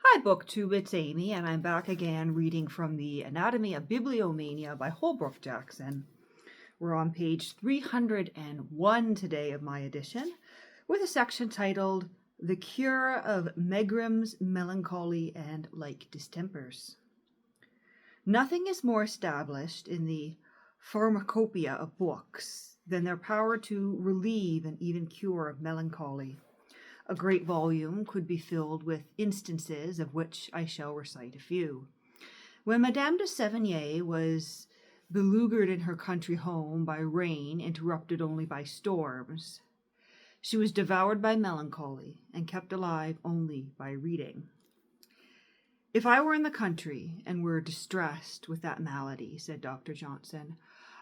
Hi, BookTube, it's Amy, and I'm back again reading from the Anatomy of Bibliomania by Holbrook Jackson. We're on page 301 today of my edition, with a section titled The Cure of Megrims, Melancholy, and Like Distempers. Nothing is more established in the pharmacopoeia of books than their power to relieve and even cure melancholy. A great volume could be filled with instances of which I shall recite a few. When Madame de Sévigné was beleaguered in her country home by rain interrupted only by storms, she was devoured by melancholy and kept alive only by reading. If I were in the country and were distressed with that malady, said Dr. Johnson,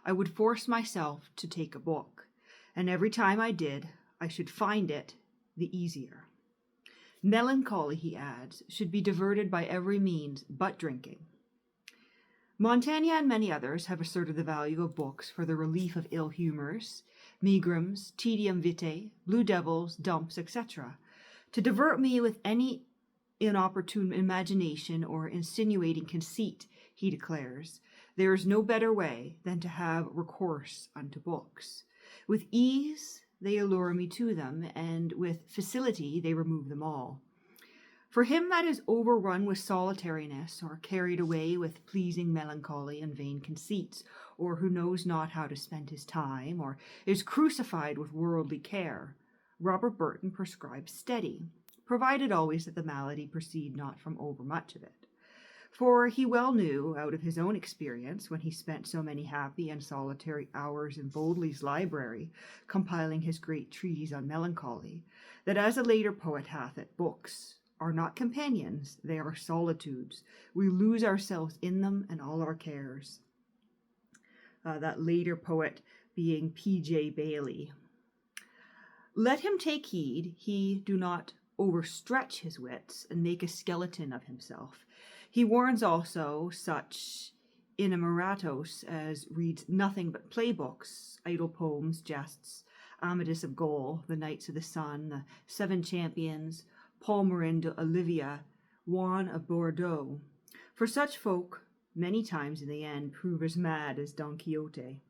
I would force myself to take a book, and every time I did, I should find it the easier. Melancholy, he adds, should be diverted by every means but drinking. Montaigne and many others have asserted the value of books for the relief of ill humors, megrims, tedium vitae, blue devils, dumps, etc. To divert me with any inopportune imagination or insinuating conceit, he declares, there is no better way than to have recourse unto books. With ease they allure me to them, and with facility they remove them all. For him that is overrun with solitariness, or carried away with pleasing melancholy and vain conceits, or who knows not how to spend his time, or is crucified with worldly care, Robert Burton prescribes study, provided always that the malady proceed not from overmuch of it. For he well knew, out of his own experience, when he spent so many happy and solitary hours in Bodley's library, compiling his great treatise on melancholy, that as a later poet hath it, books are not companions, they are solitudes. We lose ourselves in them and all our cares. That later poet being P.J. Bailey. Let him take heed he do not overstretch his wits and make a skeleton of himself. He warns also such innamoratos as reads nothing but playbooks, idle poems, jests, Amadis of Gaul, the Knights of the Sun, the Seven Champions, Palmerin de Olivia, Juan of Bordeaux. For such folk, many times in the end, prove as mad as Don Quixote.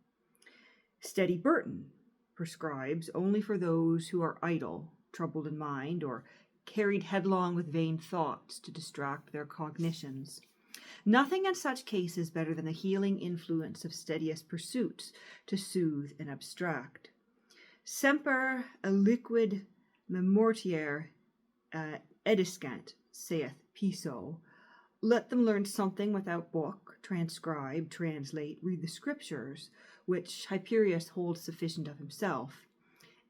Steady Burton prescribes only for those who are idle, troubled in mind, or carried headlong with vain thoughts to distract their cognitions. Nothing in such cases better than the healing influence of steadiest pursuits to soothe and abstract. Semper aliquid memortier ediscant, saith Piso. Let them learn something without book, transcribe, translate, read the scriptures, which Hyperius holds sufficient of himself.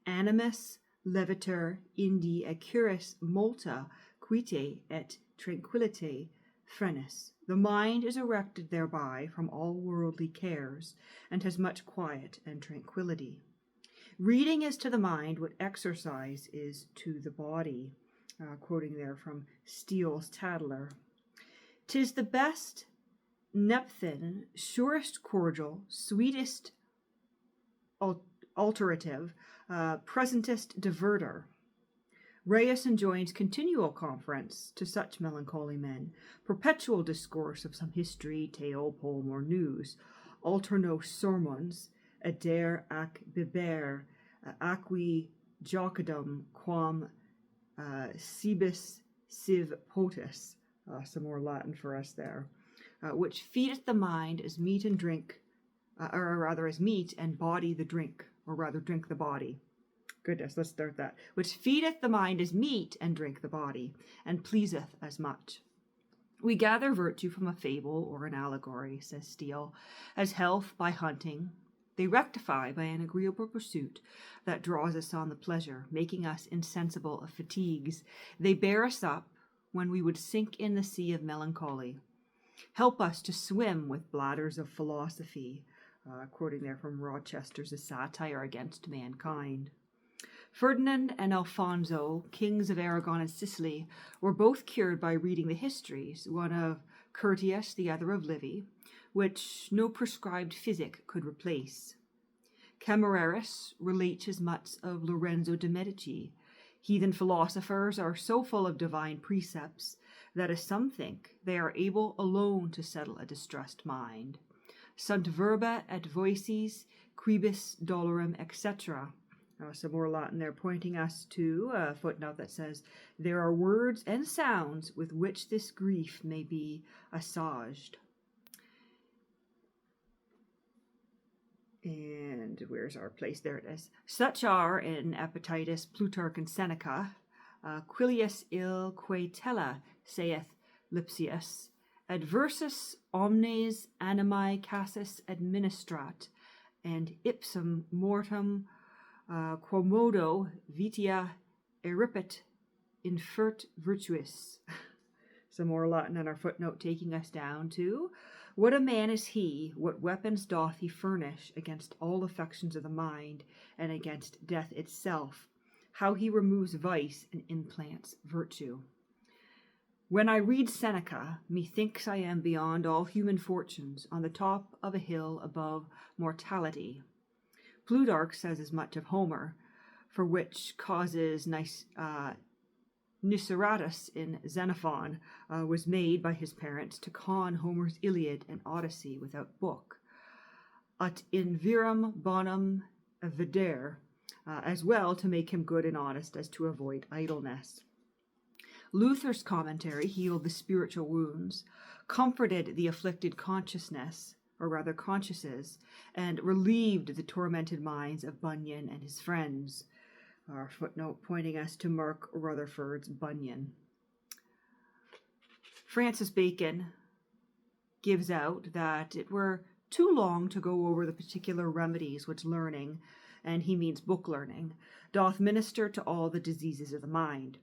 Animus leviter indi accuris multa quite et tranquillite frenis. The mind is erected thereby from all worldly cares, and has much quiet and tranquillity. Reading is to the mind what exercise is to the body. Quoting there from Steele's Tatler. 'Tis the best nepthin, surest cordial, sweetest alterative, presentest diverter. Reyes enjoins continual conference to such melancholy men, perpetual discourse of some history, tale, poem, or news, alterno sermons, adere ac biber, aqui jocadum quam cibis siv potus, some more Latin for us there, which feedeth the mind as meat and drink, or rather as meat and body the drink, or rather drink the body. Goodness, let's start that. Which feedeth the mind as meat and drink the body, and pleaseth as much. We gather virtue from a fable or an allegory, says Steele, as health by hunting. They rectify by an agreeable pursuit that draws us on the pleasure, making us insensible of fatigues. They bear us up when we would sink in the sea of melancholy. Help us to swim with bladders of philosophy, quoting there from Rochester's A Satire Against Mankind. Ferdinand and Alfonso, kings of Aragon and Sicily, were both cured by reading the histories, one of Curtius, the other of Livy, which no prescribed physic could replace. Camerarius relates as much of Lorenzo de Medici. Heathen philosophers are so full of divine precepts that, as some think, they are able alone to settle a distressed mind. Sunt verba et voices, quibus dolorem, etc. Some more Latin there pointing us to a footnote that says, there are words and sounds with which this grief may be assuaged. And where's our place? There it is. Such are in Epictetus, Plutarch, and Seneca. Quilius il quaetella, saith Lipsius, adversus omnes animae cassis administrat, and ipsum mortem quomodo vitia eripit infert virtuis. Some more Latin on our footnote taking us down to, what a man is he, what weapons doth he furnish against all affections of the mind, and against death itself, how he removes vice and implants virtue. When I read Seneca, methinks I am beyond all human fortunes, on the top of a hill above mortality. Plutarch says as much of Homer, for which causes Niceratus in Xenophon was made by his parents to con Homer's Iliad and Odyssey without book. Ut in virum bonum videre, as well to make him good and honest as to avoid idleness. Luther's commentary healed the spiritual wounds, comforted the afflicted consciences, and relieved the tormented minds of Bunyan and his friends. Our footnote pointing us to Mark Rutherford's Bunyan. Francis Bacon gives out that it were too long to go over the particular remedies which learning, and he means book learning, doth minister to all the diseases of the mind.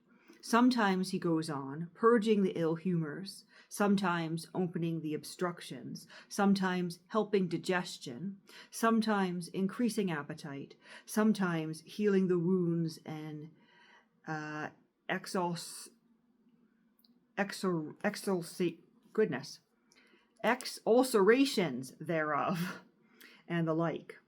Sometimes, he goes on, purging the ill humors, sometimes opening the obstructions, sometimes helping digestion, sometimes increasing appetite, sometimes healing the wounds and ulcerations thereof, and the like.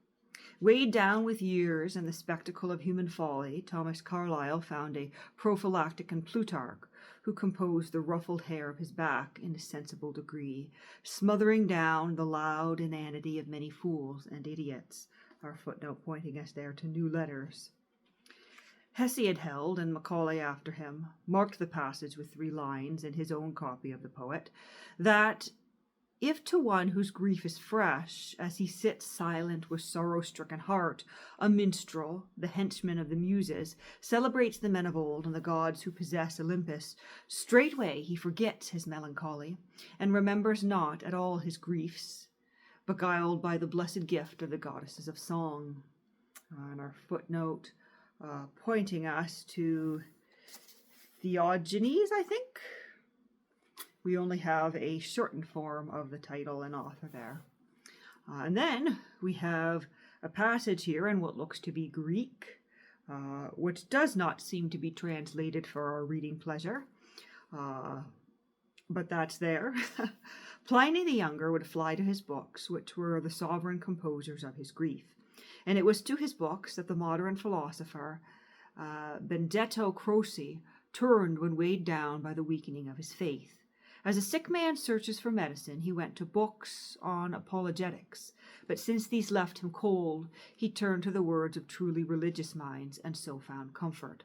Weighed down with years and the spectacle of human folly, Thomas Carlyle found a prophylactic in Plutarch, who composed the ruffled hair of his back in a sensible degree, smothering down the loud inanity of many fools and idiots. Our footnote pointing us there to New Letters. Hesiod held, and Macaulay after him, marked the passage with 3 lines in his own copy of the poet, that if to one whose grief is fresh, as he sits silent with sorrow-stricken heart, a minstrel, the henchman of the Muses, celebrates the men of old and the gods who possess Olympus, straightway he forgets his melancholy, and remembers not at all his griefs, beguiled by the blessed gift of the goddesses of song. On our footnote, pointing us to Theogenes, I think. We only have a shortened form of the title and author there. And then we have a passage here in what looks to be Greek, which does not seem to be translated for our reading pleasure, but that's there. Pliny the Younger would fly to his books, which were the sovereign composers of his grief. And it was to his books that the modern philosopher Benedetto Croce turned when weighed down by the weakening of his faith. As a sick man searches for medicine, he went to books on apologetics, but since these left him cold, he turned to the words of truly religious minds, and so found comfort.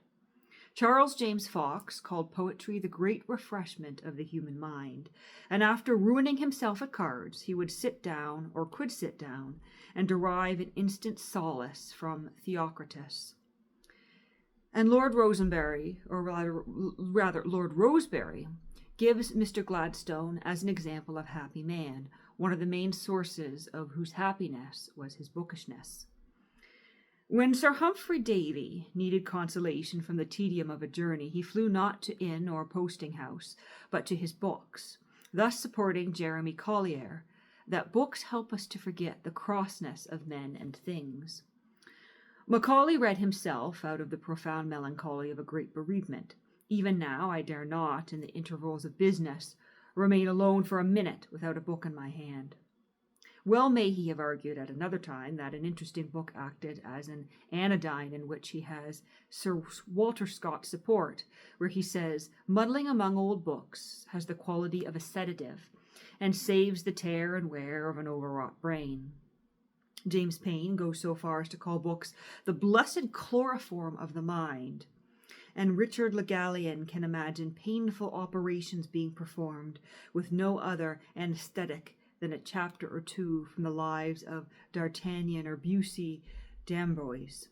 Charles James Fox called poetry the great refreshment of the human mind, and after ruining himself at cards, he would sit down, or could sit down, and derive an instant solace from Theocritus. And Lord Rosebery, gives Mr. Gladstone as an example of happy man, one of the main sources of whose happiness was his bookishness. When Sir Humphrey Davy needed consolation from the tedium of a journey, he flew not to inn or posting house, but to his books, thus supporting Jeremy Collier, that books help us to forget the crossness of men and things. Macaulay read himself out of the profound melancholy of a great bereavement. Even now I dare not, in the intervals of business, remain alone for a minute without a book in my hand. Well may he have argued at another time that an interesting book acted as an anodyne in which he has Sir Walter Scott's support, where he says, muddling among old books has the quality of a sedative and saves the tear and wear of an overwrought brain. James Payn goes so far as to call books the blessed chloroform of the mind, and Richard Le Gallienne can imagine painful operations being performed with no other anesthetic than a chapter or two from the lives of D'Artagnan or Bussy d'Amboise.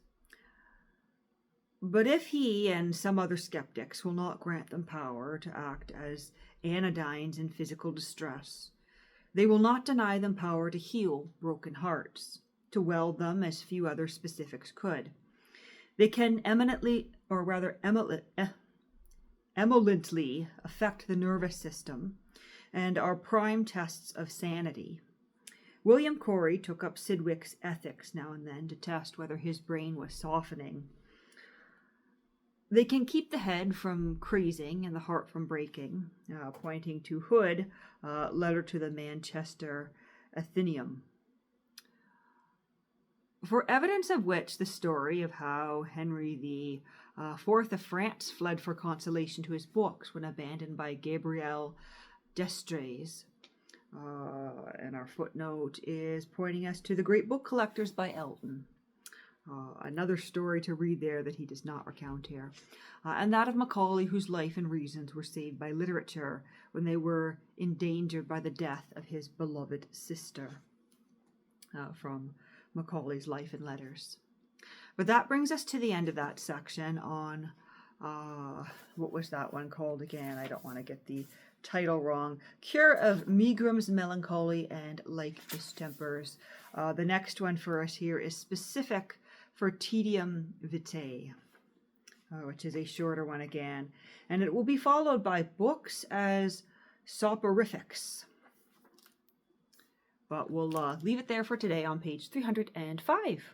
But if he and some other skeptics will not grant them power to act as anodynes in physical distress, they will not deny them power to heal broken hearts, to weld them as few other specifics could. They can emolently affect the nervous system and are prime tests of sanity. William Corey took up Sidgwick's Ethics now and then to test whether his brain was softening. They can keep the head from crazing and the heart from breaking, pointing to Hood, letter to the Manchester Athenaeum. For evidence of which the story of how Henry IV of France fled for consolation to his books when abandoned by Gabriel d'Estrées. And our footnote is pointing us to The Great Book Collectors by Elton. Another story to read there that he does not recount here. And that of Macaulay, whose life and reasons were saved by literature when they were endangered by the death of his beloved sister. From Macaulay's Life and Letters. But that brings us to the end of that section on, what was that one called again? I don't want to get the title wrong. Cure of Megrims, Melancholy, and Like Distempers. The next one for us here is specific for Tedium Vitae, which is a shorter one again. And it will be followed by books as soporifics. But we'll leave it there for today on page 305.